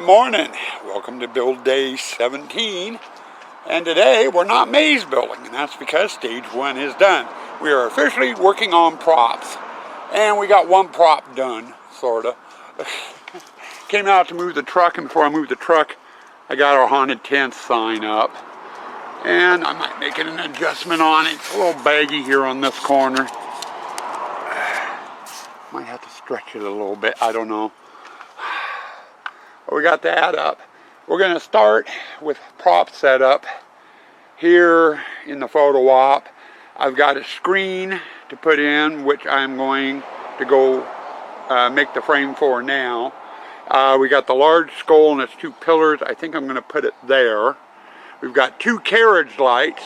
morning. Welcome to build day 17. And today we're not maze building, and that's because stage 1 is done. We are officially working on props. And we got one prop done, sorta. Came out to move the truck, and before I moved the truck, I got our haunted tent sign up. And I might make an adjustment on it. It's a little baggy here on this corner. Might have to stretch it a little bit, I don't know. But we got that up. We're going to start with prop setup here in the photo op. I've got a screen to put in, which I'm going to go make the frame for now. We got the large skull and its 2 pillars. I think I'm going to put it there. We've got 2 carriage lights.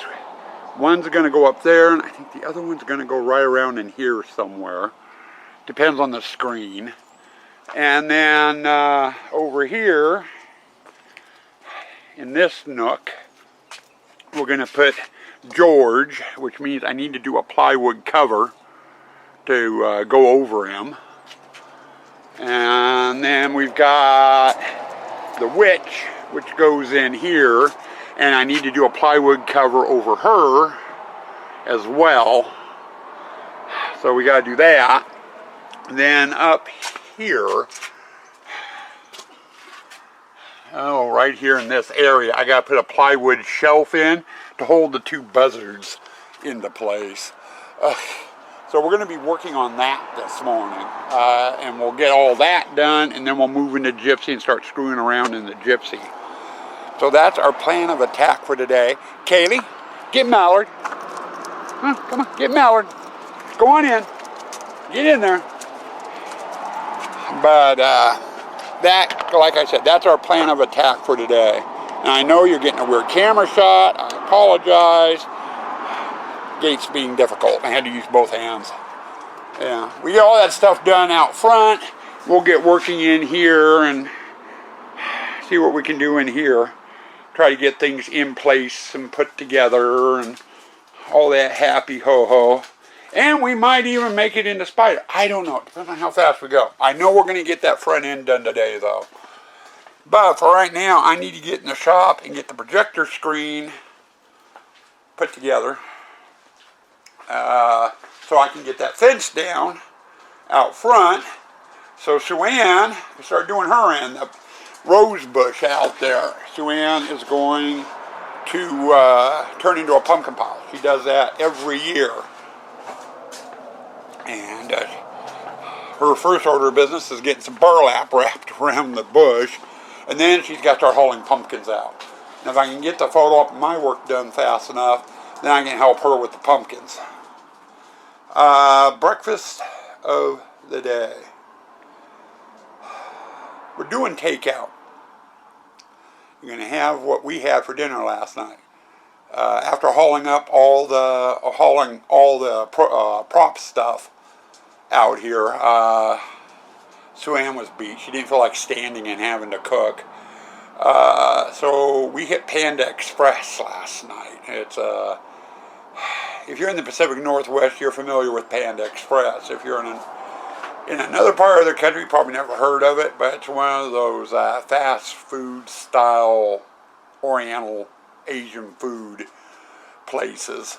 One's going to go up there, and I think the other one's going to go right around in here somewhere. Depends on the screen. And then over here, in this nook, we're going to put George, which means I need to do a plywood cover to go over him. And then we've got the witch, which goes in here, and I need to do a plywood cover over her as well. So we got to do that. Then up here, right here in this area, I got to put a plywood shelf in to hold the 2 buzzards into place. So we're going to be working on that this morning, and we'll get all that done, and then we'll move into Gypsy and start screwing around in the Gypsy. So that's our plan of attack for today. Kaylee, get Mallard. Come on, get Mallard. Go on in. Get in there. But that, like I said, that's our plan of attack for today. And I know you're getting a weird camera shot. I apologize. Gates being difficult. I had to use both hands. Yeah, we get all that stuff done out front. We'll get working in here and see what we can do in here. Try to get things in place and put together and all that happy ho-ho. And we might even make it into Spider. I don't know. It depends on how fast we go. I know we're going to get that front end done today, though. But for right now, I need to get in the shop and get the projector screen put together. So I can get that fence down out front. So Sue-Ann can start doing her end. The rose bush out there. Sue-Ann is going to turn into a pumpkin pile. She does that every year. And her first order of business is getting some burlap wrapped around the bush. And then she's got to start hauling pumpkins out. And if I can get the photo op of my work done fast enough, then I can help her with the pumpkins. Breakfast of the day. We're doing takeout. We're going to have what we had for dinner last night. After hauling all the prop stuff out here, Sue-Ann was beat. She didn't feel like standing and having to cook. So we hit Panda Express last night. It's if you're in the Pacific Northwest, you're familiar with Panda Express. If you're in another part of the country, you probably never heard of it, but it's one of those fast food style Oriental Asian food places.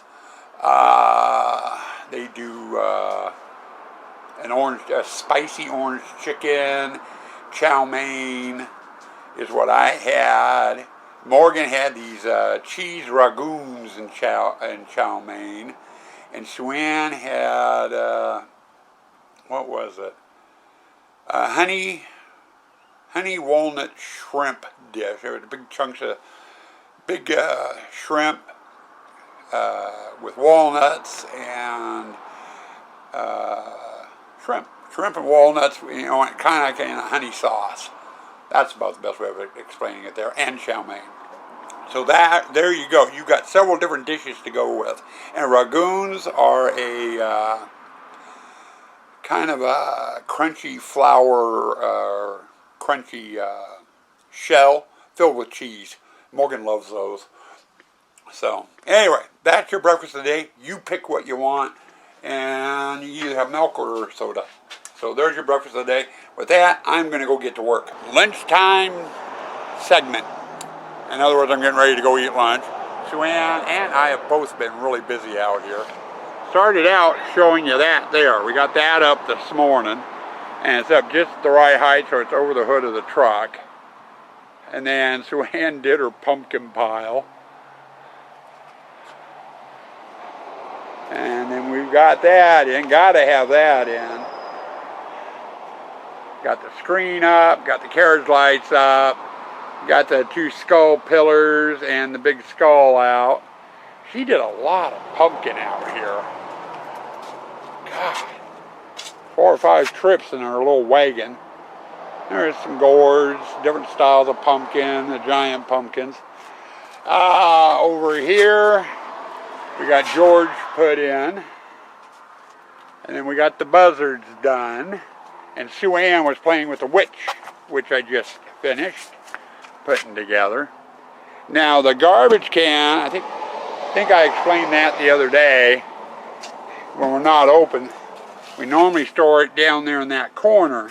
They do a spicy orange chicken, chow mein is what I had. Morgan had these cheese ragoons and chow mein, and Sue-Ann had what was it? Honey walnut shrimp dish. There was big chunks of shrimp with walnuts and shrimp and walnuts, kind of like in a honey sauce. That's about the best way of explaining it there, and chow mein. So there you go. You got several different dishes to go with, and ragoons are a kind of a crunchy flour, crunchy shell filled with cheese. Morgan loves those. So, anyway, that's your breakfast of the day. You pick what you want, and you either have milk or soda. So there's your breakfast of the day. With that, I'm going to go get to work. Lunchtime segment. In other words, I'm getting ready to go eat lunch. Sue-Ann and I have both been really busy out here. Started out showing you that there. We got that up this morning, and it's up just the right height so it's over the hood of the truck. And then Sue-Ann did her pumpkin pile. And then we've got that in, gotta have that in. Got the screen up, got the carriage lights up, got the 2 skull pillars and the big skull out. She did a lot of pumpkin out here. God, 4 or 5 trips in her little wagon. There's some gourds, different styles of pumpkin, the giant pumpkins. Over here, we got George put in. And then we got the buzzards done. And Sue-Ann was playing with the witch, which I just finished putting together. Now the garbage can, I think I explained that the other day. When we're not open, we normally store it down there in that corner.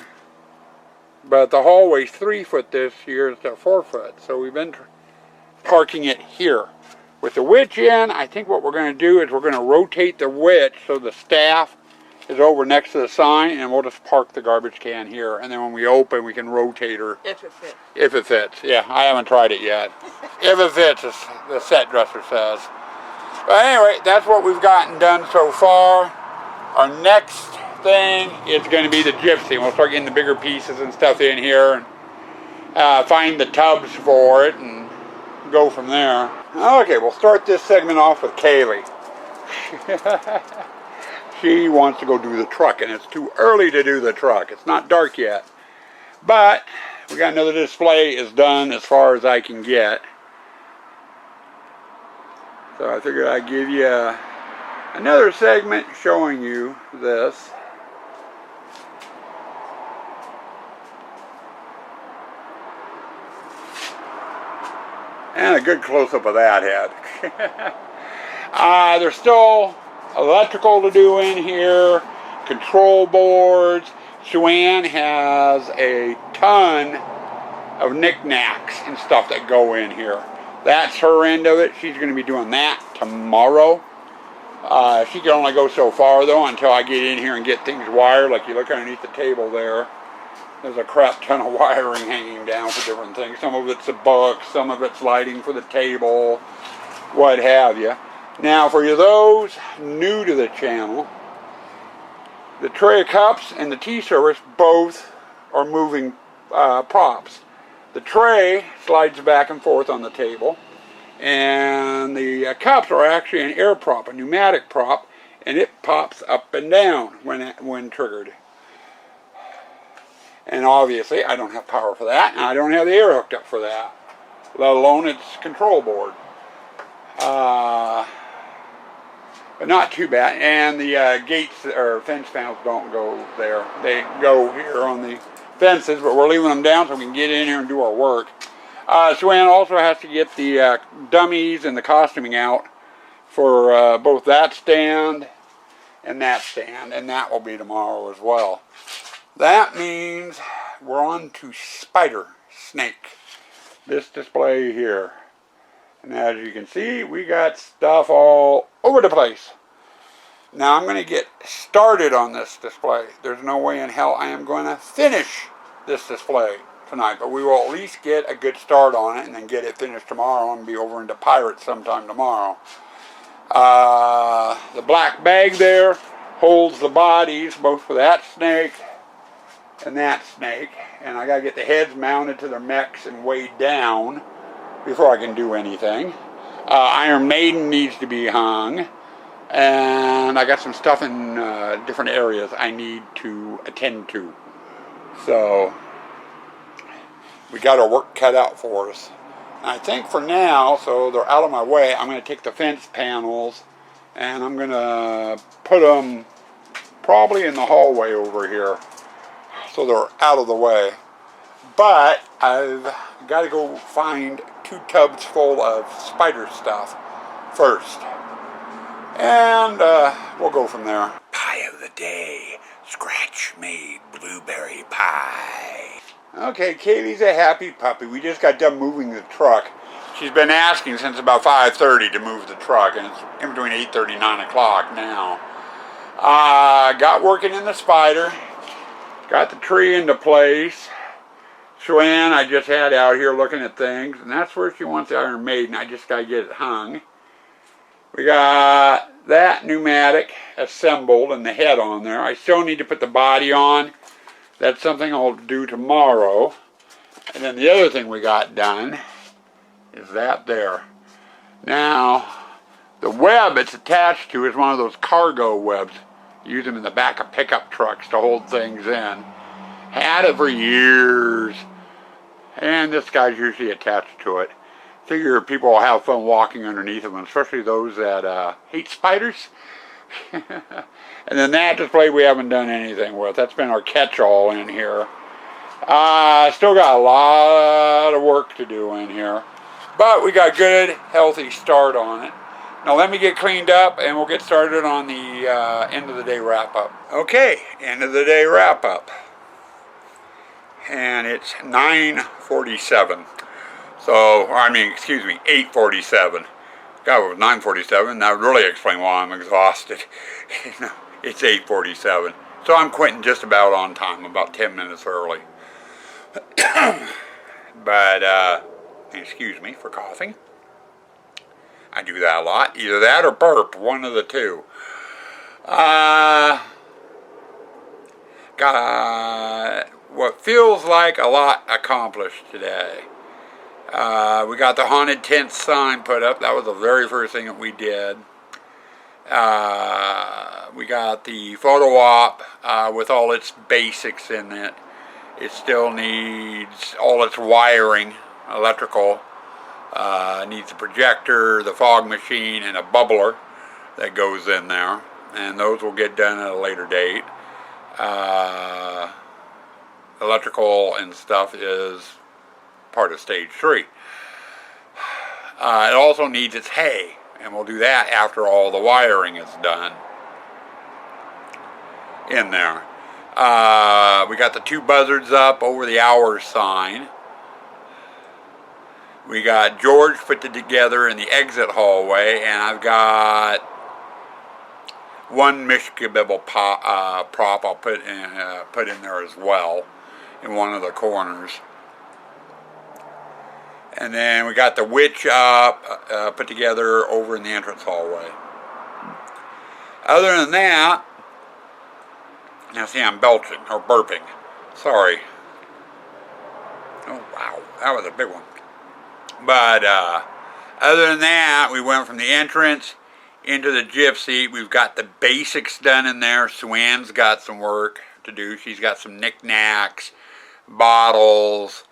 But the hallway's 3 foot this year instead of 4 foot. So we've been parking it here. With the witch in, I think what we're going to do is we're going to rotate the witch so the staff is over next to the sign, and we'll just park the garbage can here. And then when we open, we can rotate her. If it fits. If it fits. Yeah, I haven't tried it yet. If it fits, as the set dresser says. But anyway, that's what we've gotten done so far. Our next thing is going to be the gypsy. We'll start getting the bigger pieces and stuff in here, and find the tubs for it, and go from there. Okay, we'll start this segment off with Kaylee. She wants to go do the truck, and it's too early to do the truck. It's not dark yet. But we got another display is done as far as I can get. So I figured I'd give you another segment showing you this. And a good close-up of that head. There's still electrical to do in here, control boards. Sue-Ann has a ton of knickknacks and stuff that go in here. That's her end of it. She's going to be doing that tomorrow. She can only go so far though until I get in here and get things wired. Like you look underneath the table there. There's a crap ton of wiring hanging down for different things. Some of it's a book, some of it's lighting for the table, what have you. Now for those new to the channel, the tray of cups and the tea service both are moving props. The tray slides back and forth on the table, and the cups are actually an air prop, a pneumatic prop, and it pops up and down when triggered. And obviously I don't have power for that, and I don't have the air hooked up for that, let alone its control board. But not too bad. And the gates or fence panels don't go there. They go here on the fences, but we're leaving them down so we can get in here and do our work. Sue-Ann also has to get the dummies and the costuming out for both that stand, and that will be tomorrow as well. That means we're on to Spider Snake, this display here. And as you can see, we got stuff all over the place. Now I'm going to get started on this display. There's no way in hell I am going to finish this display tonight, but we will at least get a good start on it and then get it finished tomorrow and be over into Pirates sometime tomorrow. The black bag there holds the bodies both for that snake and that snake, and I gotta get the heads mounted to their mechs and weighed down before I can do anything. Iron Maiden needs to be hung, and I got some stuff in different areas I need to attend to. So we got our work cut out for us. And I think for now, so they're out of my way, I'm going to take the fence panels and I'm going to put them probably in the hallway over here, so they're out of the way. But I've got to go find 2 tubs full of spider stuff first. And we'll go from there. Pie of the day. Scratch made blueberry pie. Okay, Katie's a happy puppy. We just got done moving the truck. She's been asking since about 5:30 to move the truck, and it's in between 8:30 and 9 o'clock now. Got working in the spider. Got the tree into place. Joanne, I just had out here looking at things, and that's where she wants the Iron Maiden. I just got to get it hung. We got that pneumatic assembled and the head on there. I still need to put the body on. That's something I'll do tomorrow. And then the other thing we got done is that there. Now, the web it's attached to is one of those cargo webs. Use them in the back of pickup trucks to hold things in. Had it for years. And this guy's usually attached to it. Figure people will have fun walking underneath them, especially those that hate spiders. And then that display we haven't done anything with. That's been our catch-all in here. Still got a lot of work to do in here. But we got a good, healthy start on it. Now let me get cleaned up and we'll get started on the end of the day wrap-up. Okay, end of the day wrap-up. And it's 9:47. So, I mean, excuse me, 8:47. God, it was 9:47. That would really explain why I'm exhausted. It's 8:47. So I'm quitting just about on time, about 10 minutes early. But, excuse me for coughing. I do that a lot. Either that or burp, one of the two. Got what feels like a lot accomplished today. We got the haunted tent sign put up. That was the very first thing that we did. We got the photo op with all its basics in it. It still needs all its wiring, electrical. Needs a projector, the fog machine, and a bubbler that goes in there. And those will get done at a later date. Electrical and stuff is part of stage 3. It also needs its hay, and we'll do that after all the wiring is done in there. We got the 2 buzzards up over the hour sign. We got George put it together in the exit hallway, and I've got one Mishkabibble prop I'll put in there as well in one of the corners. And then we got the witch up, put together over in the entrance hallway. Other than that, now see I'm belching, or burping. Sorry. Oh wow, that was a big one. But other than that, we went from the entrance into the gypsy. We've got the basics done in there. Sue-Ann's got some work to do. She's got some knickknacks, bottles,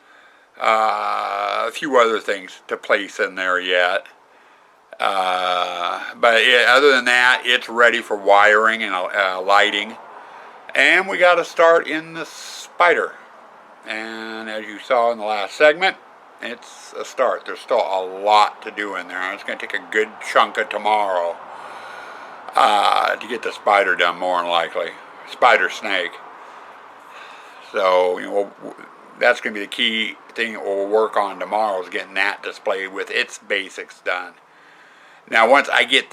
a few other things to place in there yet. But other than that, it's ready for wiring and lighting. And we got to start in the spider. And as you saw in the last segment, it's a start. There's still a lot to do in there. It's going to take a good chunk of tomorrow to get the spider done, more than likely. Spider snake. So, you know, that's going to be the key thing that we'll work on tomorrow, is getting that display with its basics done. Now, once I get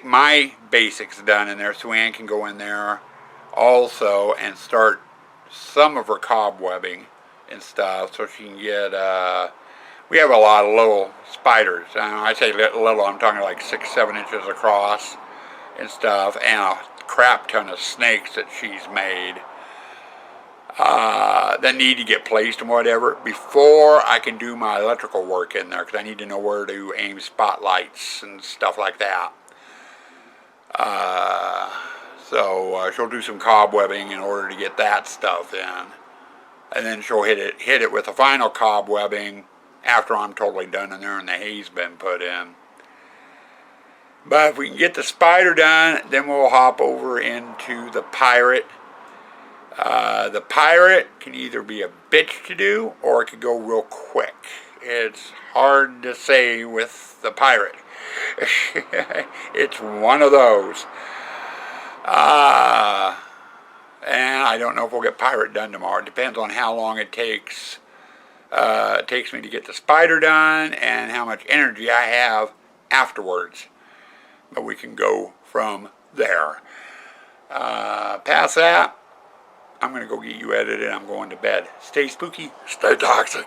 my basics done in there, Sue-Ann can go in there also and start some of her cobwebbing and stuff, so she can get, we have a lot of little spiders. I say little, I'm talking like 6-7 inches across and stuff, and a crap ton of snakes that she's made that need to get placed and whatever before I can do my electrical work in there, because I need to know where to aim spotlights and stuff like that. So she'll do some cobwebbing in order to get that stuff in. And then she'll hit it with the final cobwebbing after I'm totally done in there and the hay's been put in. But if we can get the spider done, then we'll hop over into the pirate. The pirate can either be a bitch to do, or it could go real quick. It's hard to say with the pirate. It's one of those. And I don't know if we'll get Pirate done tomorrow. It depends on how long it takes me to get the Spider done and how much energy I have afterwards. But we can go from there. Past that, I'm going to go get you edited. I'm going to bed. Stay spooky, stay toxic.